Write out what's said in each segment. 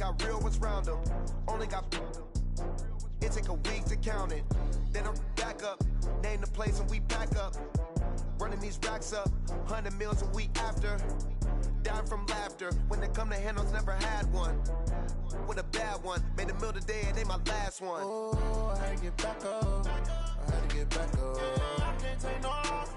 got real ones round them. Only got it take a week to count it. Then I'm back up, name the place and we pack up. Running these racks up, 100 meals a week after. Dying from laughter, when they come to handles, never had one. With a bad one, made a meal today and they my last one. Oh, I had to get back up, I had to get back up. I can't take no loss,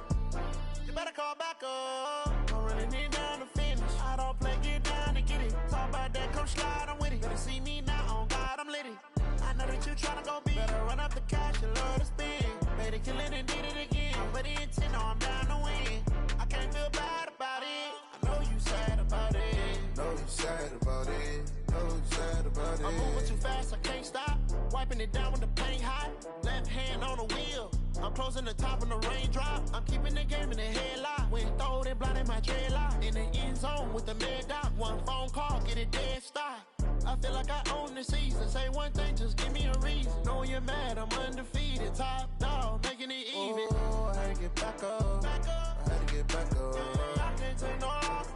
you better call back up. I'm really need down to finish, I don't play, get down and get it. Talk about that, come slide, I'm with it. Better see me now, on God, I'm litty. I know that you tryna go big, better run up the cash, you love to spend. Better kill it and did it again, but the intent, no, I'm down to win. I can't feel bad about it, I know you sad about it. Know you sad about it, know you sad about it. I'm moving too fast, I can't stop. Wiping it down when the paint hot. Left hand on the wheel, I'm closing the top when the raindrop. I'm keeping the game in the headlock. When throwed and blinded my dreadlock. In the end zone with the mad dot. One phone call, get it dead stop. I feel like I own the season. Say one thing, just give me a reason. Knowing you're mad, I'm undefeated. Top dog, making it even. Oh, I had to get back up, I had to get back up. I can't take no loss,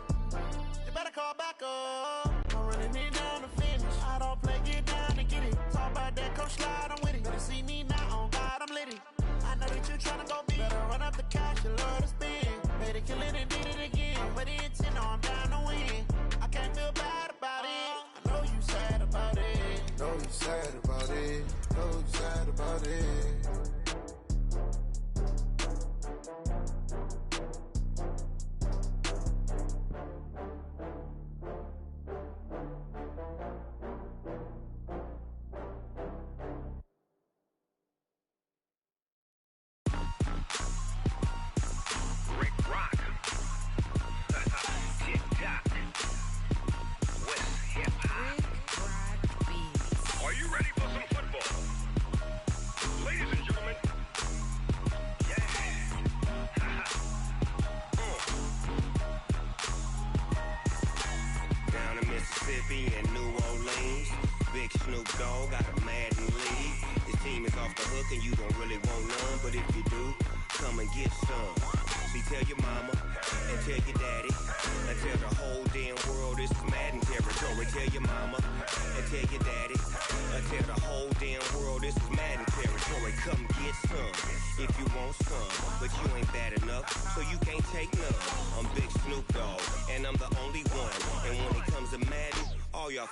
you better call back up. I'm running it down to finish, I don't play, get down and get it. Talk about that, come slide, I'm with it. Better see me now, on God, I'm litty. I know that you tryna go big, better run up the cash, you love to spend. Better kill it and did it again, but the intent, no, I'm down to win. I can't feel bad about it, I know you sad about it. Know you sad about it, know you sad about it.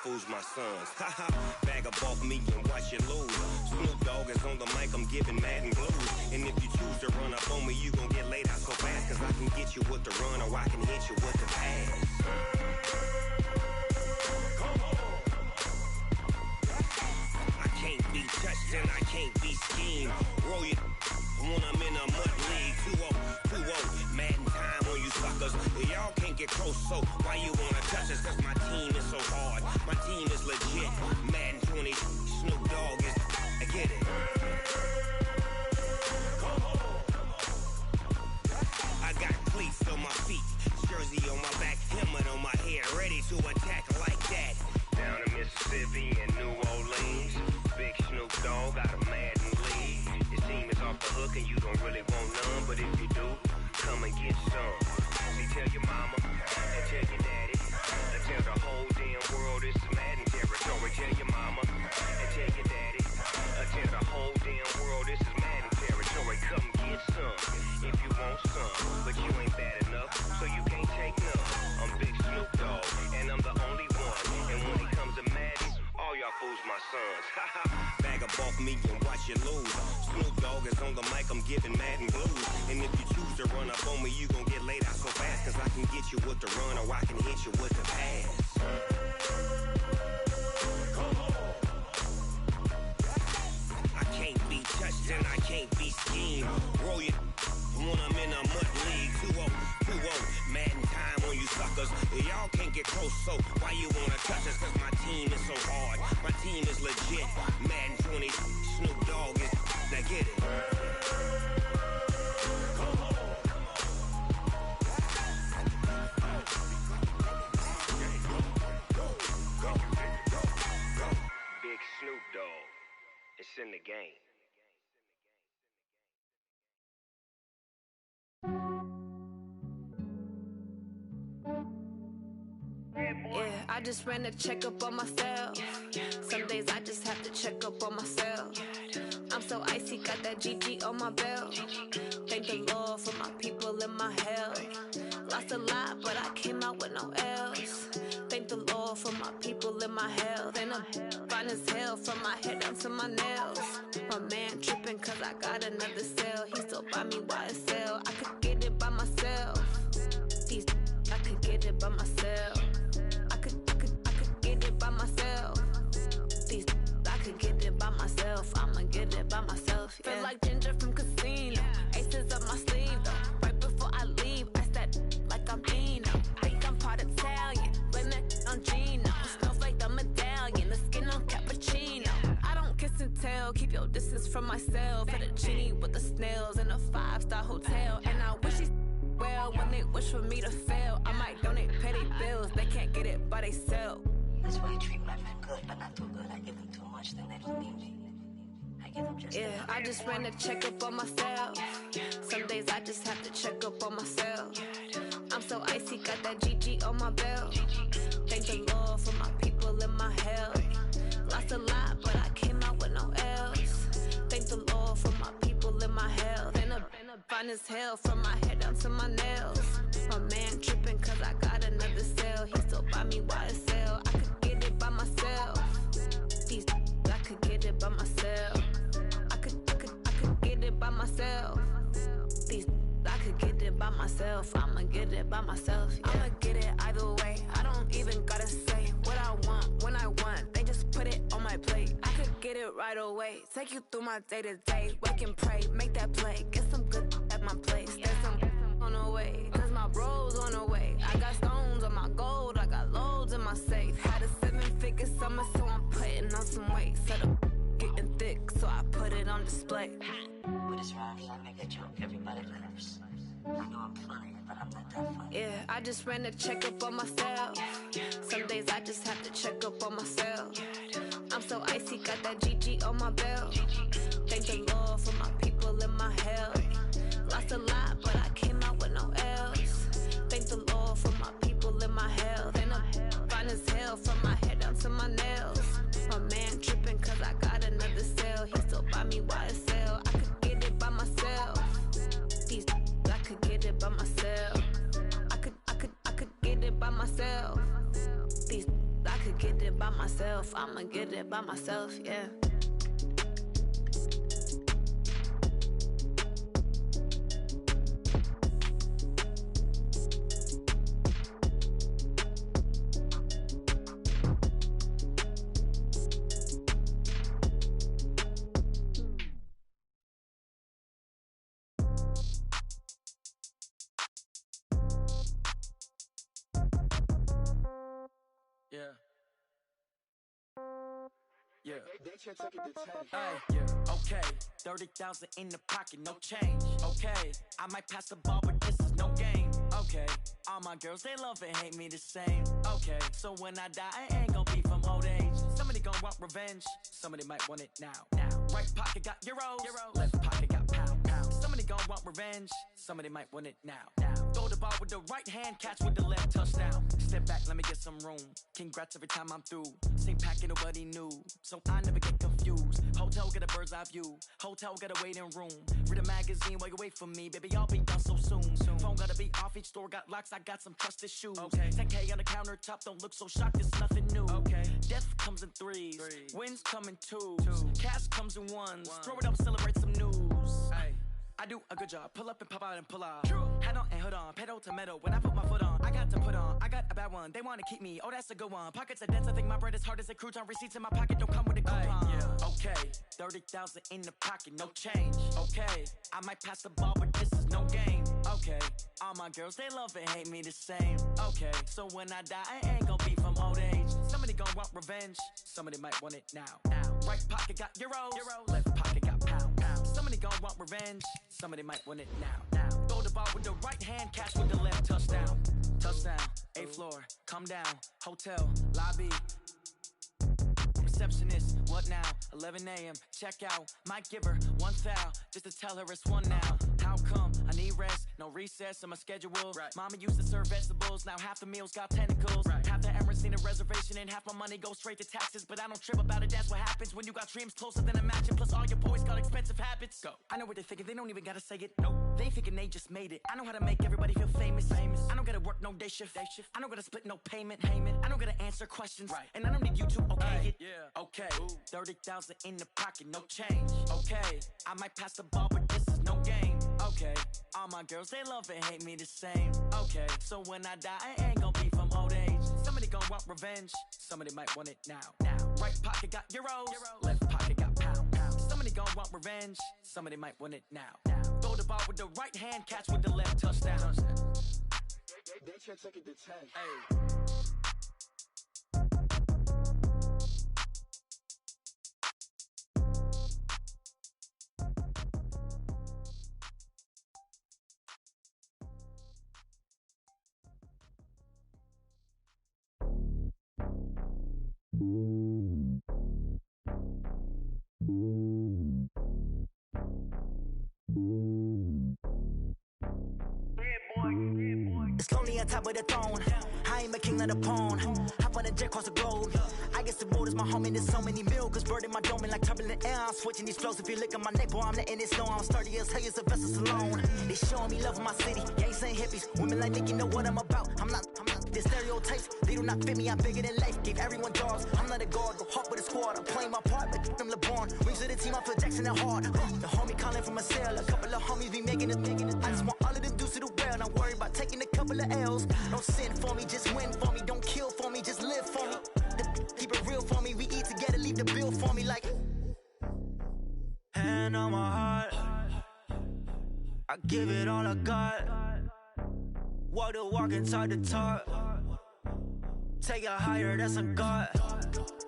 Fools my sons. Haha, bag up off me and watch you lose. Snoop Dogg is on the mic, I'm giving Madden blues. And if you choose to run up on me, you gon' get laid out so fast. Cause I can get you with the run or I can hit you with the pass. I can't be touched and I can't be schemed. Roll you when I'm in a mud league. 2-0, 2-0, Madden time on you suckers. Y'all can't get close, so why you wanna touch us? Cause my team is so hard, my team is legit. Madden 20, Snoop Dogg is, I get it. I got cleats on my feet, jersey on my back, helmet on my head, ready to attack like that. Down in Mississippi and New Orleans, big Snoop Dogg got a Madden league. His team is off the hook and you don't really want none, but if you do, come and get some. See, tell your mama and tell your daddy, and tell the whole damn world it's Madden territory. Tell your mama and tell your daddy, and tell the whole damn world this is Madden territory. Come get some if you want some, but you ain't bad enough, so you can't take none. I'm Big Snoop Dogg, and I'm the only one. And when it comes to Madden, all y'all fools my sons. Bag up off me and watch you lose. Snoop Dogg is on the mic, I'm giving Madden blues. And if you choose to run up on me, you gon' get laid out so fast. Cause I can get you with the run or I can hit you with the pass. I can't be touched and I can't be schemed. Roll you when I'm in a mud league. 2-0, 2-0, Madden time on you suckers. Y'all can't get close, so why you wanna touch us? Cause my team is so hard, my team is legit. Madden 20, Snoop Dogg is, now get it. Big Snoop Dogg, it's in the game. Yeah, I just ran a checkup on myself. Some days I just have to check up on myself. I'm so icy, got that GG on my belt. Thank the Lord for my people in my health. Lost a lot, but I came out with no L's. Thank the Lord for my people in my health. And I'm fine as hell from my head down to my nails. My man tripping cause I got another cell. He still buy me YSL. I could get it by myself. These I could get it by myself. I could get it by myself. These I could get it by myself. I'ma get it by myself. Yeah. Feel like Ginger from Casino. Aces up my sleeve though. Right before I leave, I start like I'm Dino. Think I'm part Italian. Blame that on Gino. Smells like the medallion. The skin on cappuccino. I don't kiss and tell. Keep your distance from myself. Fettuccine with the snails in a 5-star hotel. And I wish he's well when they wish for me to fail. I might donate petty bills. They can't get it by themselves. That's why I treat my men good, but not too good. I give them too much, then they don't need me. I give them just enough. I just ran a checkup on myself. Some days I just have to check up on myself. I'm so icy, got that GG on my belt. Thank the Lord for my people in my health. Lost a lot, but I came out with no L's. Thank the Lord for my people in my health. And I'm fine as hell from my head down to my nails. My man tripping cause I got another cell. He still buy me YSL. I could get it by myself. These I could get it by myself. I could get it by myself. These I could get it by myself. I'ma get it by myself. Yeah. I'ma get it either way. I don't even gotta say what I want when I want. They just put it on my plate. I could get it right away. Take you through my day to day. Wake and pray, make that play. Get some good at my place. There's some on the way, cause my bro's on the way. I got stones on my gold. I got loads in my safe. Had a 7-figure summer, so I'm putting on some weight. Set up getting thick, so I put it on display. With this rhyme, I make a joke, everybody laughs. I know I'm funny, but I'm not that funny. Yeah, I just ran a checkup on myself. Some days I just have to check up on myself. I'm so icy, got that GG on my belt. Thank the Lord for my people in my health. Lost a lot, but I came out with no L's. Thank the Lord for my people in my health. And I'm fine as hell from my head down to my nails. My man tripping cause I got another cell. He still buy me YSL. I could get it by myself. These I could get it by myself. I could get it by myself. These I could get it by myself. I'ma get it by myself, yeah. Okay, 30,000 in the pocket, no change. Okay, I might pass the ball, but this is no game. Okay, all my girls, they love and hate me the same. Okay, so when I die, I ain't gon' be from old age. Somebody gon' want revenge, somebody might want it now. Right pocket got euros, left pocket got pound. Somebody gon' want revenge, somebody might want it now. Throw the ball with the right hand, catch with the left, touchdown. Step back, let me get some room. Congrats every time I'm through. Same packet, nobody knew, so I never get confused. Hotel get a bird's eye view, hotel got a waiting room. Read a magazine while you wait for me, baby, I'll be done so soon. Phone gotta be off, each store got locks, I got some trusted shoes. 10K on the countertop, don't look so shocked, it's nothing new. Death comes in threes, wins come in twos, cash comes in ones. Throw it up, celebrate some news. I do a good job, pull up and pop out and pull out. Head on and hood on, pedal to metal. When I put my foot on, I got to put on. I got a bad one, they wanna keep me, oh that's a good one. Pockets are dense, I think my bread is hard as a crouton. Receipts in my pocket don't come with a coupon. Okay, 30,000 in the pocket, no change. Okay, I might pass the ball, but this is no game. Okay, all my girls, they love and hate me the same. Okay, so when I die, I ain't gon' be from old age. Somebody gon' want revenge, somebody might want it now. Right pocket got euros, left pocket got pound. Somebody gon' want revenge, somebody might want it now. Throw the ball with the right hand, catch with the left, touchdown. Touchdown, 8th floor, come down, hotel, lobby. Receptionist, what now? 11 a.m., check out. Might give her one foul, just to tell her it's one now. How come? I need rest, no recess in my schedule. Mama used to serve vegetables, now half the meals got tentacles. Half the Emirates seen a reservation and half my money goes straight to taxes. But I don't trip about it, that's what happens when you got dreams closer than imagine. Plus all your boys got expensive habits. Go. I know what they're thinking, they don't even gotta say it. No, they thinking they just made it. I know how to make everybody feel famous. I don't gotta work no day shift. I don't gotta split no payment. I don't gotta answer questions. Right. And I don't need you to okay it. Yeah. Okay. 30,000 in the pocket, no change. Okay. I might pass the ball, but this is no game. Okay. All my girls, they love and hate me the same. Okay. So when I die, I ain't gonna be from old age. Somebody gon' want revenge. Somebody might want it now. Right pocket got euros. Left pocket got pound. Somebody gon' want revenge. Somebody might want it now. Throw the ball with the right hand, catch with the left, touchdown. They can't take it to 10. Hey. It's lonely on top of the throne. I ain't a king of the pawn. Hop on a jet across the globe. I guess the road is my home and there's so many milkers birding my dome and like turbulent air. I'm switching these flows. If you look at my neck, boy, I'm letting it snow. I'm sturdy as hell as a vessel alone. They showing me love in my city. Yeah, ain't saying hippies. Women like Nick, you know what I'm about. I'm not the stereotypes. They do not fit me. I'm bigger than life. Gave everyone dogs. I'm not a guard. Go hard with a squad. I'm playing my part, but them LeBron. Rings to the team. I feel Jackson and hard. The homie calling from a cell. A couple of homies be making it. I just want all of them dudes to do well. Not worry about taking a couple of L's. Don't sin for me, just win for me. Don't kill for me, just live for me. Keep it real for me. We eat together, leave the bill for me like. Hand on my heart, I give it all I got. Walk the walk and talk the talk. Take it higher, that's a God.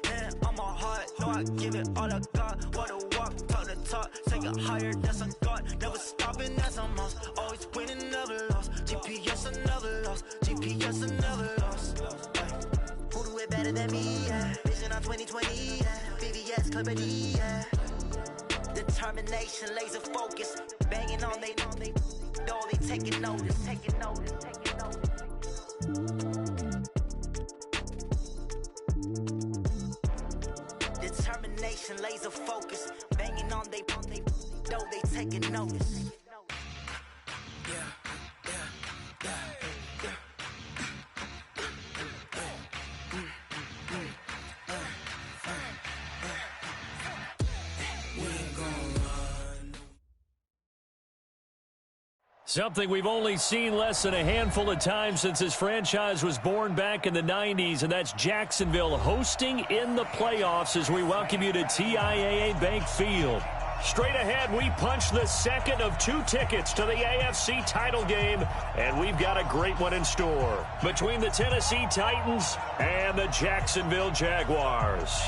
Hand on my heart, no, I give it all I got. Walk the walk, talk the talk. Take it higher, that's a God. Never stopping, that's a must. Always winning, never lost. GPS, I never lost. GPS, I never lost. Who do it better than me? Yeah. Vision on 2020. Yeah. VVS, Clippity. Yeah. Determination, laser focus. Banging on they know they taking notice. Taking notice. Taking notice. Determination, laser focus. Banging on they know they taking notice. Something we've only seen less than a handful of times since this franchise was born back in the 90s, and that's Jacksonville hosting in the playoffs as we welcome you to TIAA Bank Field. Straight ahead, we punch the second of 2 tickets to the AFC title game, and we've got a great one in store between the Tennessee Titans and the Jacksonville Jaguars.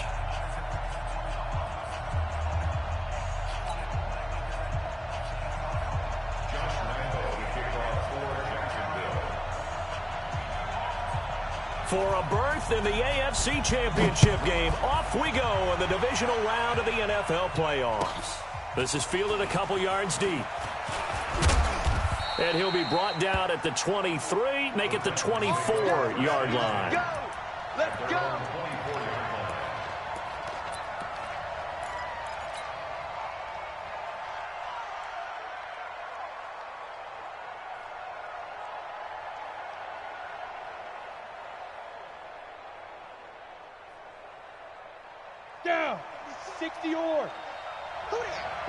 For a berth in the AFC Championship game, off we go in the divisional round of the NFL playoffs. This is fielded a couple yards deep. And he'll be brought down at the 23, make it the 24-yard line. Go! Let's go! Down, 60 or. Who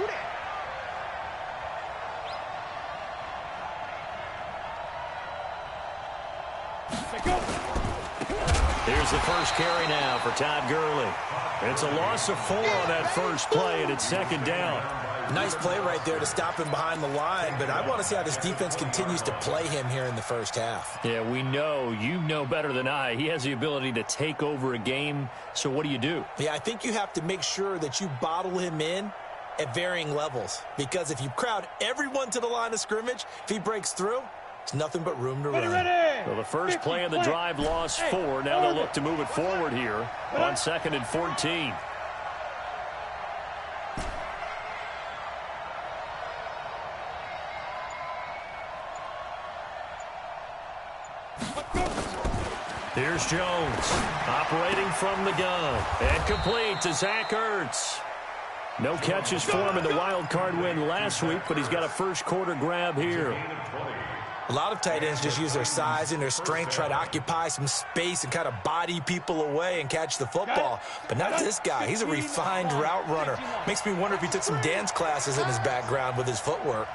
that? Go. Here's the first carry now for Todd Gurley. It's a loss of 4 on that first play, and it's second down. Nice play right there to stop him behind the line, but I want to see how this defense continues to play him here in the first half. Yeah, we know. You know better than I. He has the ability to take over a game, so what do you do? Yeah, I think you have to make sure that you bottle him in at varying levels, because if you crowd everyone to the line of scrimmage, if he breaks through, it's nothing but room to run. Well, the first play of the drive lost 4. Now they'll look to move it forward here on 2nd and 14. Here's Jones, operating from the gun, and complete to Zach Ertz. No catches for him in the wild card win last week, but he's got a first quarter grab here. A lot of tight ends just use their size and their strength, try to occupy some space and kind of body people away and catch the football. But not this guy. He's a refined route runner. Makes me wonder if he took some dance classes in his background with his footwork.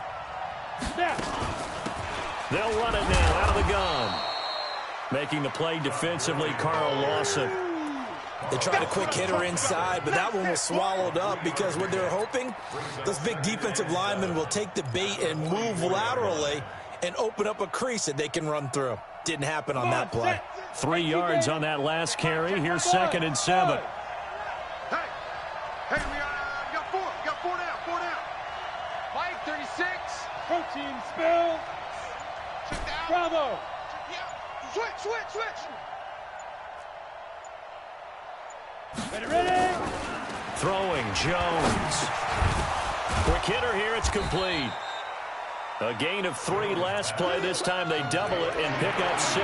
They'll run it now out of the gun. Making the play defensively, Carl Lawson. They tried a quick hitter inside, but that one was swallowed up because what they're hoping, those big defensive linemen will take the bait and move laterally and open up a crease that they can run through. Didn't happen on that play. 3 yards on that last carry. Here's 2nd and 7. Hey, we got 4. We got 4 down. 4 down. Mike, 36. Protein spill. Check down. Bravo. Switch. Ready. Throwing, Jones. Quick hitter here, it's complete. A gain of 3 last play. This time they double it and pick up 6.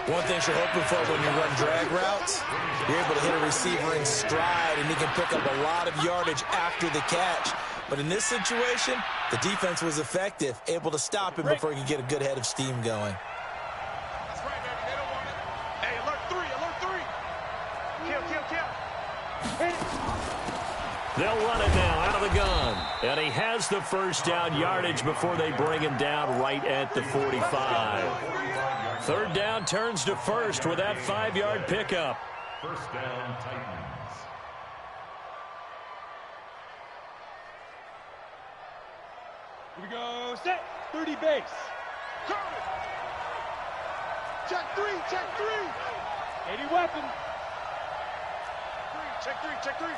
One thing you're hoping for when you run drag routes, you're able to hit a receiver in stride, and he can pick up a lot of yardage after the catch. But in this situation, the defense was effective, able to stop him before he could get a good head of steam going. That's right, baby. They don't want it. Hey, alert 3. Kill. They'll run it now out of the gun. And he has the first down yardage before they bring him down right at the 45. 3rd down turns to 1st with that 5-yard pickup. First down, Titans. Here we go. Set. 30 base. Check 3. 80 weapon. Check 3.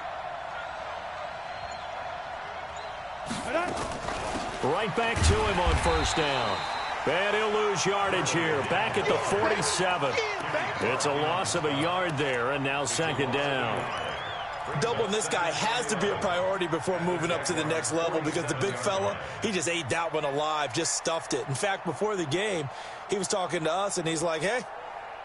Right back to him on 1st down. And he'll lose yardage here. Back at the 47. It's a loss of a yard there, and now 2nd down. Doubling this guy has to be a priority before moving up to the next level because the big fella, he just ate that one alive, just stuffed it. In fact, before the game, he was talking to us, and he's like, hey,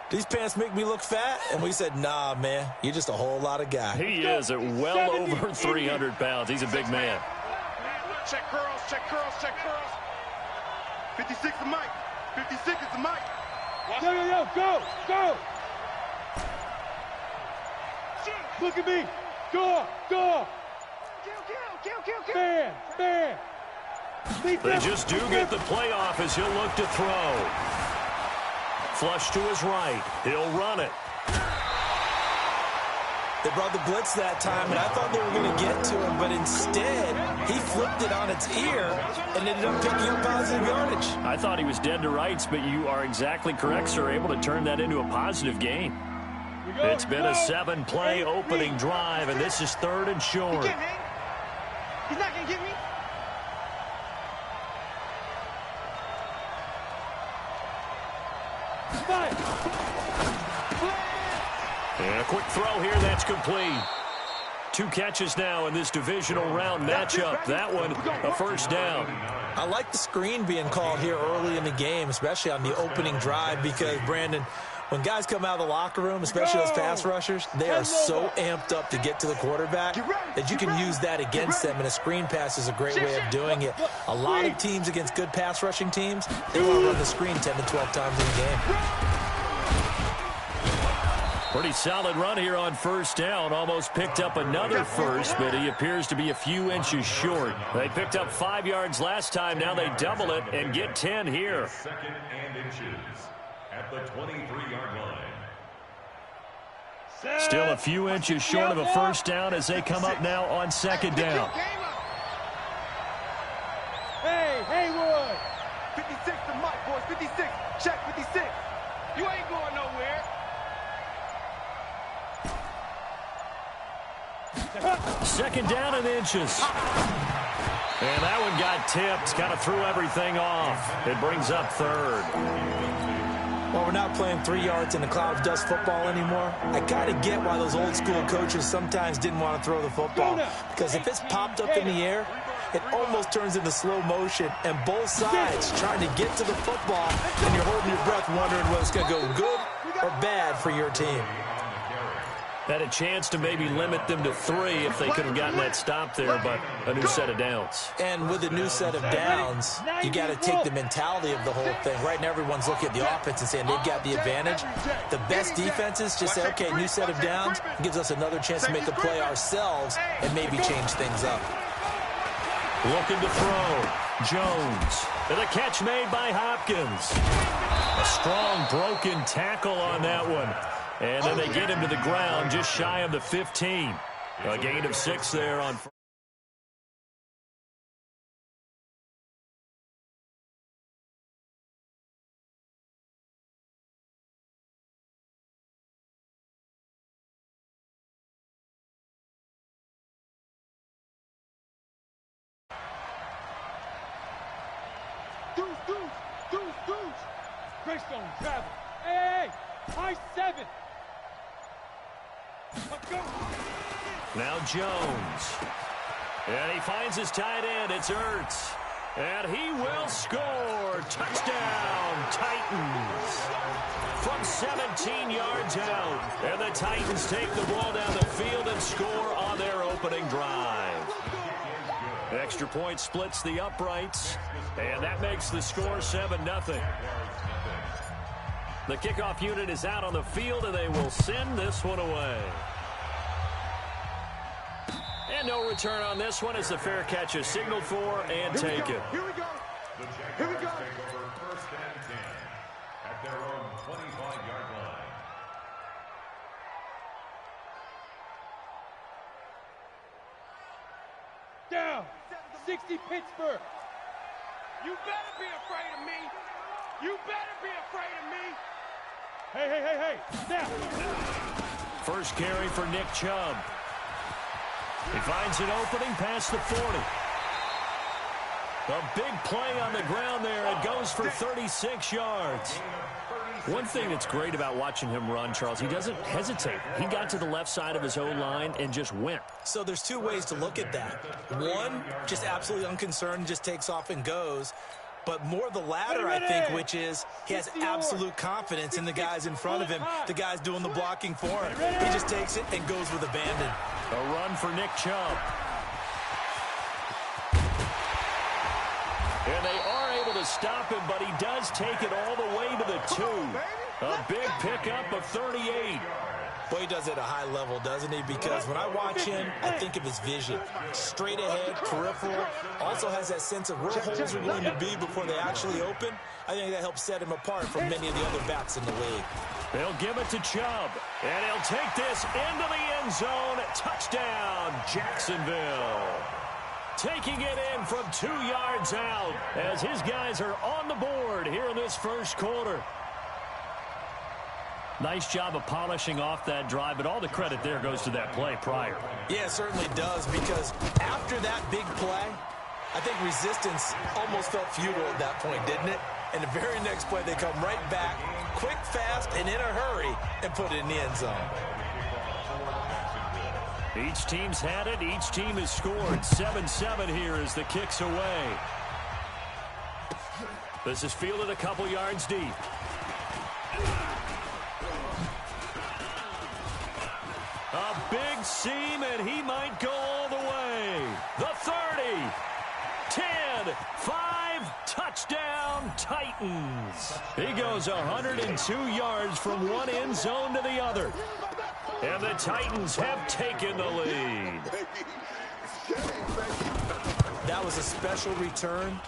these pants make me look fat? And we said, nah, man, you're just a whole lot of guy. He is at well over 300 pounds. He's a big man. Check curls. 56 is Mike. 56 is the Mike. Yo, go. Look at me. Go. Kill. Man. They just do get the playoff as he'll look to throw. Flush to his right. He'll run it. They brought the blitz that time, and I thought they were going to get to him, but instead, he flipped it on its ear and ended up picking up positive yardage. I thought he was dead to rights, but you are exactly correct, sir. Able to turn that into a positive gain. It's been a 7-play opening drive, and this is 3rd and short. He's not going to get me. And a quick throw here, that's complete. 2 catches now in this divisional round matchup. That one, a 1st down. I like the screen being called here early in the game, especially on the opening drive, because, Brandon, when guys come out of the locker room, especially those pass rushers, they are so amped up to get to the quarterback that you can use that against them, and a screen pass is a great way of doing it. A lot of teams against good pass rushing teams, they want to run the screen 10 to 12 times in a game. Pretty solid run here on 1st down. Almost picked up another first, but he appears to be a few inches short. They picked up 5 yards last time. Now they double it and get 10 here. 2nd and inches at the 23-yard line. Still a few inches short of a 1st down as they come up now on 2nd down. Hey, Haywood. 56 to Mike, boys. 56. Check 56. You ain't going nowhere. 2nd down and inches. And that one got tipped. Kind of threw everything off. It brings up 3rd. Well, we're not playing 3 yards in a cloud of dust football anymore. I kind of get why those old school coaches sometimes didn't want to throw the football. Because if it's popped up in the air, it almost turns into slow motion. And both sides trying to get to the football, and you're holding your breath wondering whether it's going to go good or bad for your team? Had a chance to maybe limit them to 3 if they could have gotten that stop there, but a new set of downs. And with a new set of downs, you got to take the mentality of the whole thing. Right now, everyone's looking at the offense and saying they've got the advantage. The best defenses just say, okay, new set of downs, gives us another chance to make a play ourselves and maybe change things up. Looking to throw. Jones. And a catch made by Hopkins. A strong broken tackle on that one. And then they get him to the ground just shy of the 15. A gain of 6 there on. Deuce. Greystone, travel. Hey, high 7. Let's go. Now Jones. And he finds his tight end. It's Ertz. And he will score. Touchdown, Titans. From 17 yards out. And the Titans take the ball down the field and score on their opening drive. Extra point splits the uprights. And that makes the score 7-0. The kickoff unit is out on the field, and they will send this one away. And no return on this one as the fair catch is signaled for and taken. Here we go. Take over first and 10 at their own 25-yard line. Down. 60 Pittsburgh. You better be afraid of me. You better be afraid of me. Hey. Now. First carry for Nick Chubb. He finds an opening past the 40. A big play on the ground there. It goes for 36 yards. One thing that's great about watching him run, Charles, he doesn't hesitate. He got to the left side of his own line and just went. So there's 2 ways to look at that. One, just absolutely unconcerned, just takes off and goes. But more the latter, I think, which is he has absolute confidence in the guys in front of him, the guys doing the blocking for him. He just takes it and goes with abandon. A run for Nick Chubb. And they are able to stop him, but he does take it all the way to the 2. A big pickup of 38. Boy, he does it at a high level, doesn't he? Because when I watch him, I think of his vision. Straight ahead, peripheral. Also has that sense of where holes are going to be before they actually open. I think that helps set him apart from many of the other backs in the league. They'll give it to Chubb. And he'll take this into the end zone. Touchdown, Jacksonville. Taking it in from 2 yards out as his guys are on the board here in this first quarter. Nice job of polishing off that drive, but all the credit there goes to that play prior. Yeah, it certainly does, because after that big play, I think resistance almost felt futile at that point, didn't it? And the very next play, they come right back, quick, fast, and in a hurry, and put it in the end zone. Each team's had it. Each team has scored. 7-7 here as the kick's away. This is fielded a couple yards deep. A big seam, and he might go all the way. The 30, 10, 5, touchdown, Titans. He goes 102 yards from one end zone to the other. And the Titans have taken the lead. That was a special return,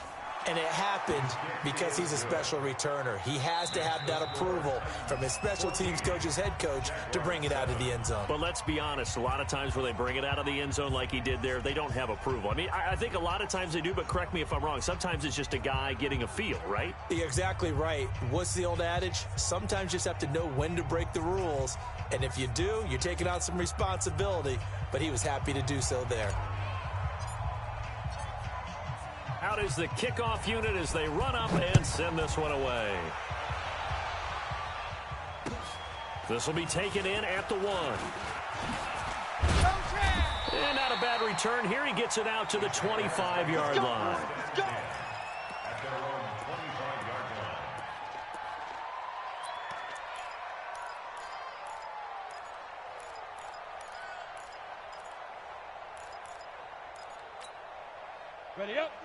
and it happened because he's a special returner. He has to have that approval from his special teams coach's head coach to bring it out of the end zone. But let's be honest, a lot of times when they bring it out of the end zone like he did there, they don't have approval. I mean, I think a lot of times they do, but correct me if I'm wrong. Sometimes it's just a guy getting a feel, right? You're exactly right. What's the old adage? Sometimes you just have to know when to break the rules. And if you do, you're taking on some responsibility. But he was happy to do so there. Out is the kickoff unit as they run up and send this one away. This will be taken in at the 1. And not a bad return here. He gets it out to the 25-yard line.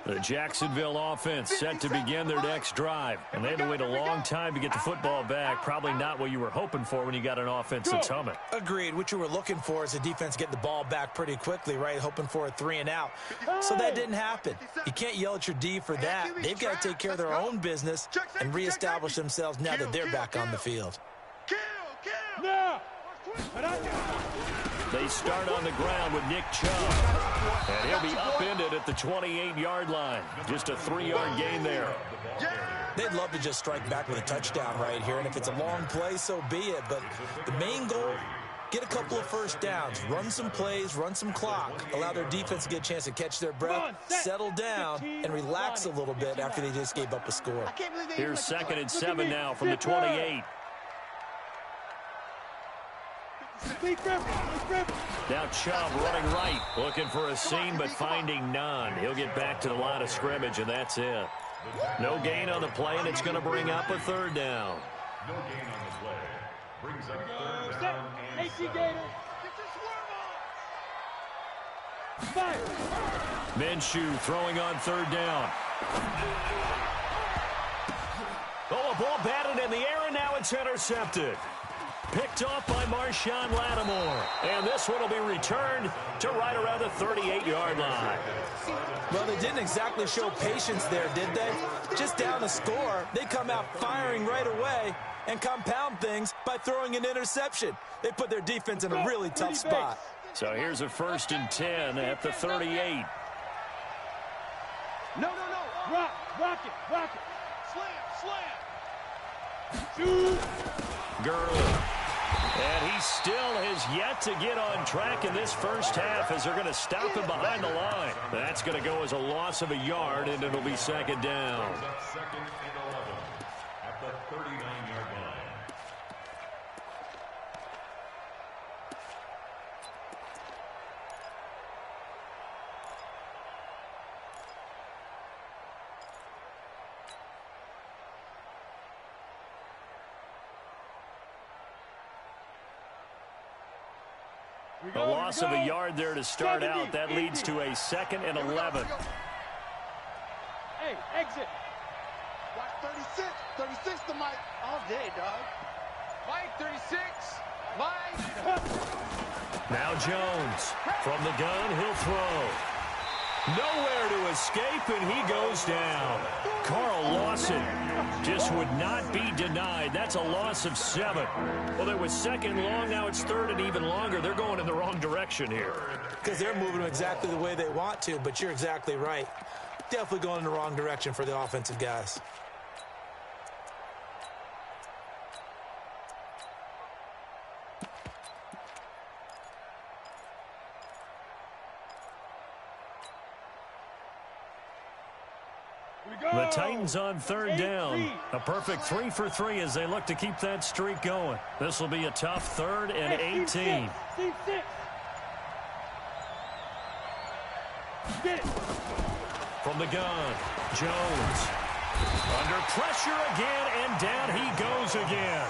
The Jacksonville offense set to begin their next drive. And they had to wait a long time to get the football back. Probably not what you were hoping for when you got an offense that's humming. Agreed. What you were looking for is the defense getting the ball back pretty quickly, right? Hoping for a 3-and-out. So that didn't happen. You can't yell at your D for that. They've got to take care of their own business and reestablish themselves now that they're back on the field. They start on the ground with Nick Chubb. And he'll be upended at the 28-yard line. Just a 3-yard gain there. They'd love to just strike back with a touchdown right here. And if it's a long play, so be it. But the main goal, get a couple of first downs, run some plays, run some clock, allow their defense to get a chance to catch their breath, settle down, and relax a little bit after they just gave up a score. Here's 2nd and 7 now from the 28. Now Chubb running right, looking for a seam but finding none. He'll get back to the line of scrimmage, and that's it. No gain on the play, and it's going to bring up a 3rd down. No gain on the play. Brings up 3rd down and 7. Minshew throwing on 3rd down. Oh, a ball batted in the air, and now it's intercepted. Picked off by Marshawn Lattimore. And this one will be returned to right around the 38-yard line. Well, they didn't exactly show patience there, did they? Just down a score, they come out firing right away and compound things by throwing an interception. They put their defense in a really tough spot. So here's a 1st and 10 at the 38. No. Rock it. Slam. Shoot. Gurley. And he still has yet to get on track in this first half as they're going to stop him behind the line. That's going to go as a loss of a yard, and it'll be 2nd down. 2nd and 11 at the 39-yard line. A loss of a yard there to start out. That leads to a 2nd and 11. Hey, exit. Watch 36. 36 to Mike all day, dog. Mike, 36. Mike. Now Jones. From the gun, he'll throw. Nowhere to escape, and he goes down. Carl Lawson just would not be denied. That's a loss of 7. Well, it was 2nd long. Now it's 3rd and even longer. They're going in the wrong direction here. Because they're moving them exactly the way they want to, but you're exactly right. Definitely going in the wrong direction for the offensive guys. The Titans on 3rd down. A perfect 3 for 3 as they look to keep that streak going. This will be a tough 3rd and 18. From the gun, Jones. Under pressure again, and down he goes again.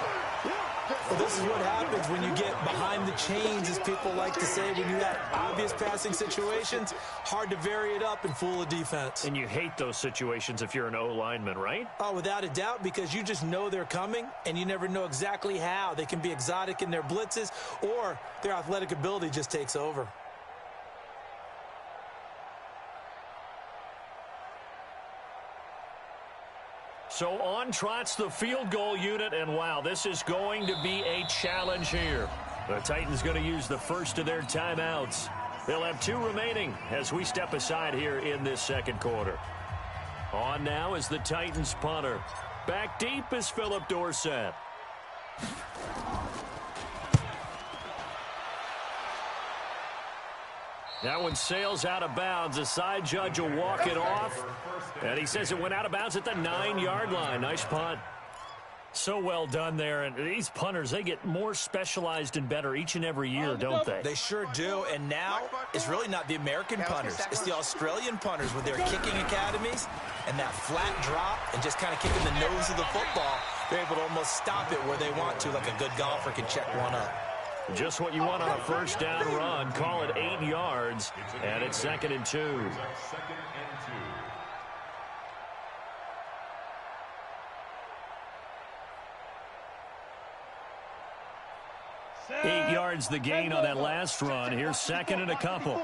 Well, this is what happens when you get behind the chains, as people like to say, when you have obvious passing situations. Hard to vary it up and fool a defense. And you hate those situations if you're an O-lineman, right? Oh, without a doubt, because you just know they're coming, and you never know exactly how. They can be exotic in their blitzes, or their athletic ability just takes over. So on trots the field goal unit, and wow, this is going to be a challenge here. The Titans going to use the first of their timeouts. They'll have 2 remaining as we step aside here in this 2nd quarter. On now is the Titans punter. Back deep is Philip Dorsett. That one sails out of bounds. The side judge will walk it off. And he says it went out of bounds at the 9-yard line. Nice punt. So well done there. And these punters, they get more specialized and better each and every year, don't they? They sure do. And now it's really not the American punters. It's the Australian punters with their kicking academies and that flat drop and just kind of kicking the nose of the football. They're able to almost stop it where they want to, like a good golfer can check one up. Just what you want on a first down run. Call it 8 yards, and it's 2nd and 2. 8 yards the gain on that last run. Here's 2nd and a couple.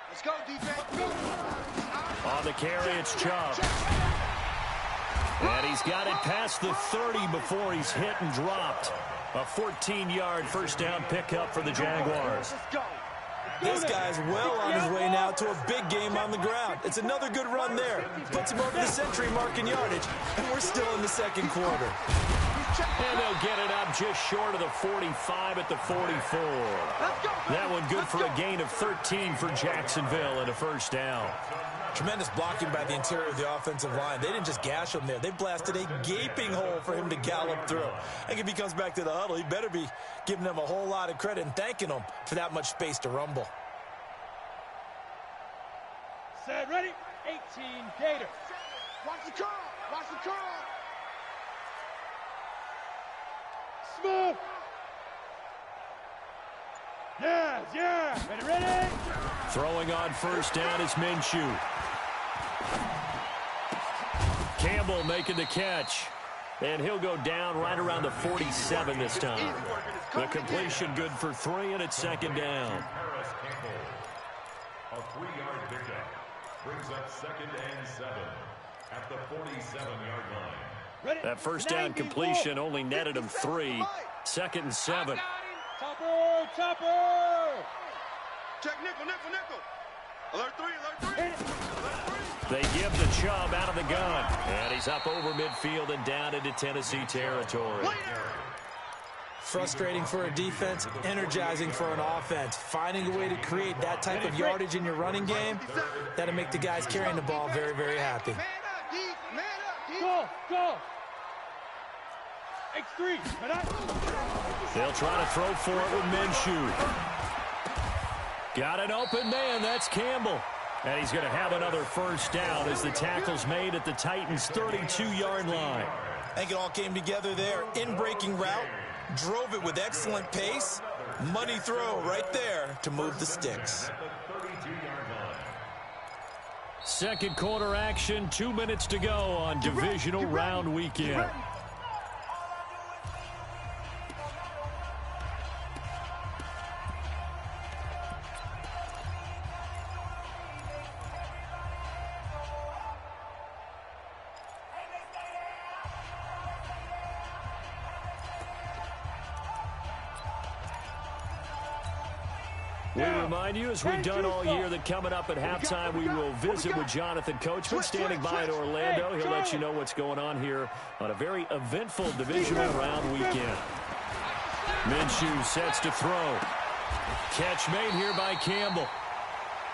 Let's go, defense. On the carry, it's Chubb. And he's got it past the 30 before he's hit and dropped. A 14-yard first down pickup for the Jaguars. This guy's well on his way now to a big game on the ground. It's another good run there. Puts him over the century mark in yardage, and we're still in the second quarter. And they'll get it up just short of the 45 at the 44. That one good for a gain of 13 for Jacksonville and a first down. Tremendous blocking by the interior of the offensive line. They didn't just gash him there. They blasted a gaping hole for him to gallop through. I think if he comes back to the huddle, he better be giving them a whole lot of credit and thanking them for that much space to rumble. Set, ready? 18, Gator. Watch the curl. Watch the curl. Smooth. Yeah. Ready. Throwing on first down is Minshew. Campbell making the catch. And he'll go down right around the 47 this time. The completion good for 3, and it's 2nd down. A 3-yard pickup brings up 2nd and 7 at the 47-yard line. That first down completion only netted him 3. 2nd and 7. Topper. Check nickel. Alert 3. They give the Chubb out of the gun. And he's up over midfield and down into Tennessee territory. Frustrating for a defense, energizing for an offense. Finding a way to create that type of yardage in your running game, that'll make the guys carrying the ball very, very happy. Go. X3. They'll try to throw for it with Minshew. Got an open man. That's Campbell. And he's going to have another first down as the tackle's made at the Titans' 32-yard line. I think it all came together there. In-breaking route. Drove it with excellent pace. Money throw right there to move the sticks. Second quarter action. 2 minutes to go on divisional round weekend. We remind you, as we've done all year, that coming up at halftime, we will visit with Jonathan Coachman standing by in Orlando. He'll let you know what's going on here on a very eventful divisional round weekend. Minshew sets to throw. Catch made here by Campbell.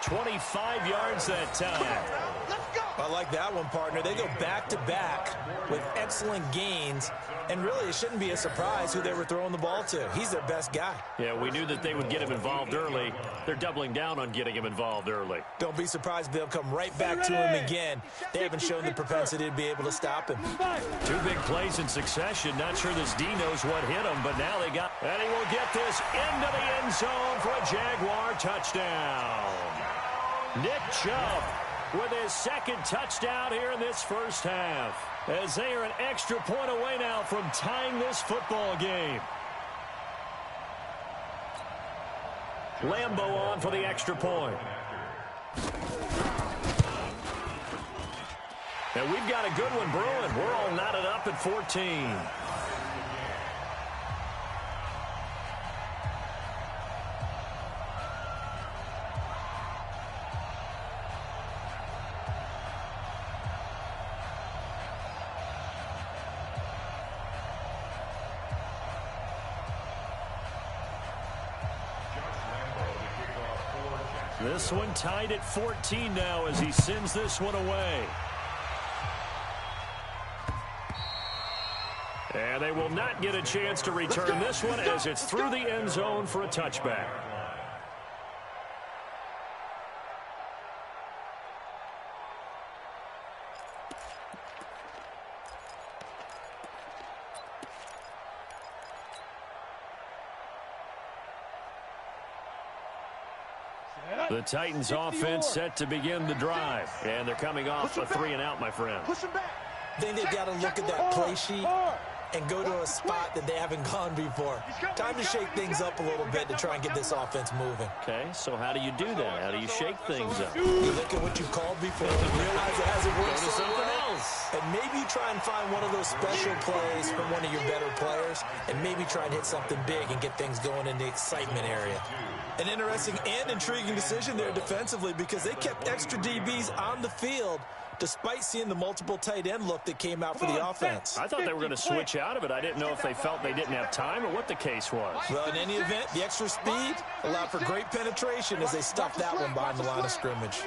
25 yards that time. I like that one, partner. They go back-to-back with excellent gains, and really it shouldn't be a surprise who they were throwing the ball to. He's their best guy. Yeah, we knew that they would get him involved early. They're doubling down on getting him involved early. Don't be surprised if they'll come right back to him again. They haven't shown the propensity to be able to stop him. 2 big plays in succession. Not sure this D knows what hit him, but now they got... And he will get this into the end zone for a Jaguar touchdown. Nick Chubb with his second touchdown here in this first half, as they are an extra point away now from tying this football game. Lambeau on for the extra point. And we've got a good one brewing. We're all knotted up at 14. This one tied at 14 now as he sends this one away. And they will not get a chance to return this one as it's through the end zone for a touchback. The Titans offense set to begin the drive. And they're coming off a 3-and-out, my friend. I think they've got to look at that play sheet and go to a spot that they haven't gone before. Time to shake things up a little bit to try and get this offense moving. Okay, so how do you do that? How do you shake things up? You look at what you called before and realize it hasn't worked Go to so something well. else. And maybe you try and find one of those special plays from one of your better players and maybe try and hit something big and get things going in the excitement area. An interesting and intriguing decision there defensively because they kept extra DBs on the field despite seeing the multiple tight end look that came out for the offense. I thought they were going to switch out of it. I didn't know if they felt they didn't have time or what the case was. Well, in any event, the extra speed allowed for great penetration as they stuffed that one behind the line of scrimmage.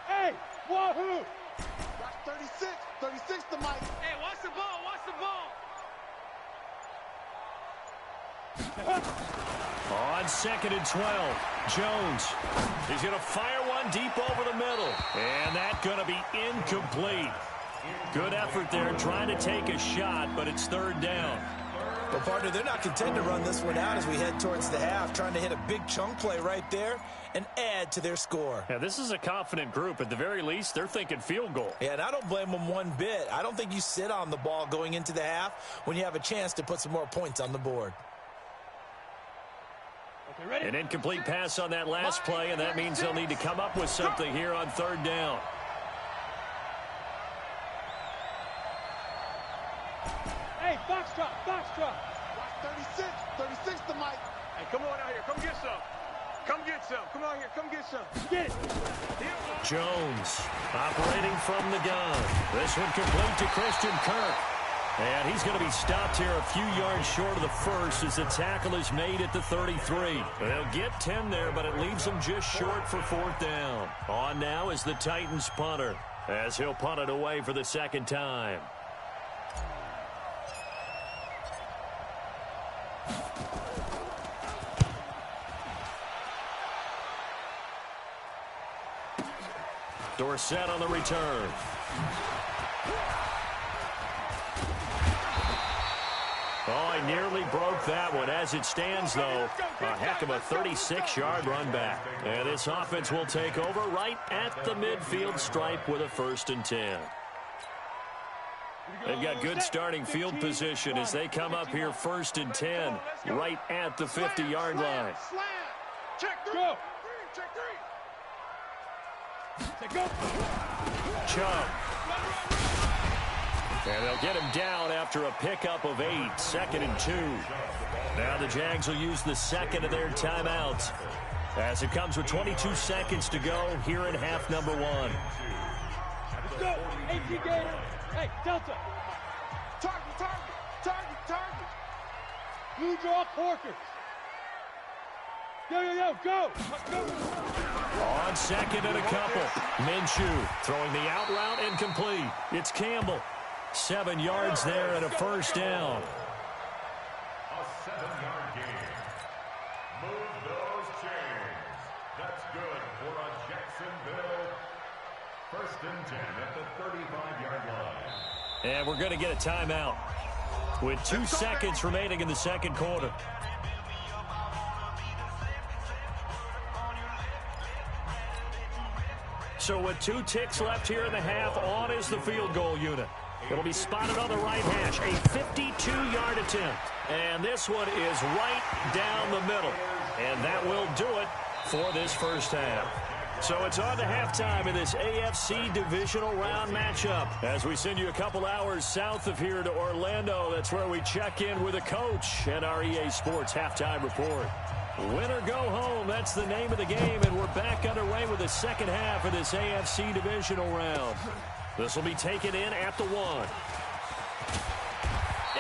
Hey, wahoo! 36 to Mike. Hey, watch the ball, On 2nd and 12, Jones. He's going to fire one deep over the middle. And that's going to be incomplete. Good effort there trying to take a shot, but it's 3rd down. Well, partner, they're not content to run this one out as we head towards the half, trying to hit a big chunk play right there and add to their score. Yeah, this is a confident group. At the very least, they're thinking field goal. Yeah, and I don't blame them one bit. I don't think you sit on the ball going into the half when you have a chance to put some more points on the board. An incomplete pass on that last play, and that means they'll need to come up with something here on 3rd down. Hey, Foxtrot. 36 to Mike. Hey, come on out here. Come get some. Come on here. Come get some. Get it. Jones operating from the gun. This one complete to Christian Kirk. And he's going to be stopped here a few yards short of the first as the tackle is made at the 33. They'll get 10 there, but it leaves them just short for 4th down. On now is the Titans punter as he'll punt it away for the 2nd time. Dorsett on the return. Oh, I nearly broke that one. As it stands, though, a heck of a 36-yard run back. And this offense will take over right at the midfield stripe with a 1st and 10. They've got good starting field position as they come up here 1st and 10 right at the 50-yard line. Go. Chubb. And they'll get him down after a pickup of 8, 2nd and 2. Now the Jags will use the 2nd of their timeouts as it comes with 22 seconds to go here in half number 1. Let's go. AT Gator. Hey, Delta. Target. Blue draw Porkers. Yo, go. Let's go. On 2nd and a couple. Minshew throwing the out route incomplete. It's Campbell. 7 yards there and a 1st down. A 7-yard gain. Move those chains. That's good for a Jacksonville 1st and 10 at the 35-yard line. And we're going to get a timeout with 2 seconds remaining in the 2nd quarter. So with 2 ticks left here in the half, on is the field goal unit. It'll be spotted on the right hash, a 52-yard attempt. And this one is right down the middle. And that will do it for this 1st half. So it's on to halftime in this AFC divisional round matchup. As we send you a couple hours south of here to Orlando, that's where we check in with a coach and our EA Sports halftime report. Win or go home, that's the name of the game, and we're back underway with the 2nd half of this AFC divisional round. This will be taken in at the 1.